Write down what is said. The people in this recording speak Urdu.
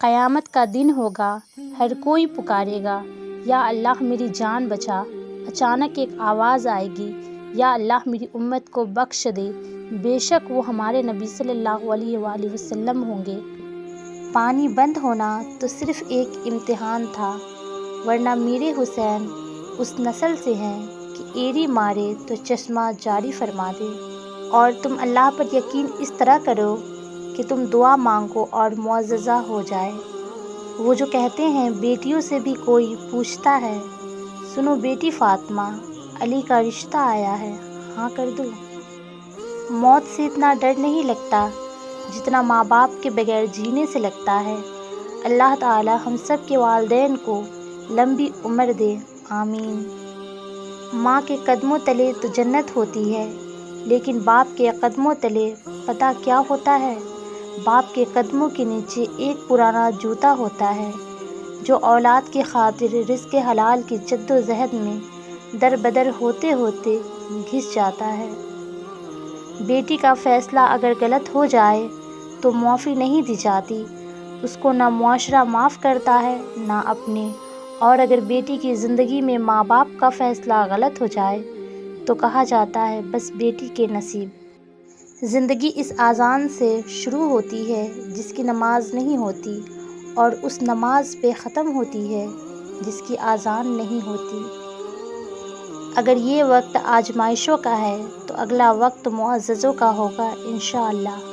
قیامت کا دن ہوگا، ہر کوئی پکارے گا یا اللہ میری جان بچا۔ اچانک ایک آواز آئے گی، یا اللہ میری امت کو بخش دے، بے شک وہ ہمارے نبی صلی اللہ علیہ وآلہ وسلم ہوں گے۔ پانی بند ہونا تو صرف ایک امتحان تھا، ورنہ میرے حسین اس نسل سے ہیں کہ ایڑی مارے تو چشمہ جاری فرما دے۔ اور تم اللہ پر یقین اس طرح کرو کہ تم دعا مانگو اور معجزہ ہو جائے۔ وہ جو کہتے ہیں بیٹیوں سے بھی کوئی پوچھتا ہے، سنو بیٹی فاطمہ، علی کا رشتہ آیا ہے، ہاں کر دو۔ موت سے اتنا ڈر نہیں لگتا جتنا ماں باپ کے بغیر جینے سے لگتا ہے۔ اللہ تعالی ہم سب کے والدین کو لمبی عمر دے، آمین۔ ماں کے قدموں تلے تو جنت ہوتی ہے، لیکن باپ کے قدموں تلے پتہ کیا ہوتا ہے؟ باپ کے قدموں کے نیچے ایک پرانا جوتا ہوتا ہے جو اولاد کی خاطر رزق حلال کی جد و جہد میں در بدر ہوتے ہوتے گھس جاتا ہے۔ بیٹی کا فیصلہ اگر غلط ہو جائے تو معافی نہیں دی جاتی، اس کو نہ معاشرہ معاف کرتا ہے نہ اپنے۔ اور اگر بیٹی کی زندگی میں ماں باپ کا فیصلہ غلط ہو جائے تو کہا جاتا ہے بس بیٹی کے نصیب۔ زندگی اس اذان سے شروع ہوتی ہے جس کی نماز نہیں ہوتی، اور اس نماز پہ ختم ہوتی ہے جس کی اذان نہیں ہوتی۔ اگر یہ وقت آزمائشوں کا ہے تو اگلا وقت معززوں کا ہوگا انشاءاللہ۔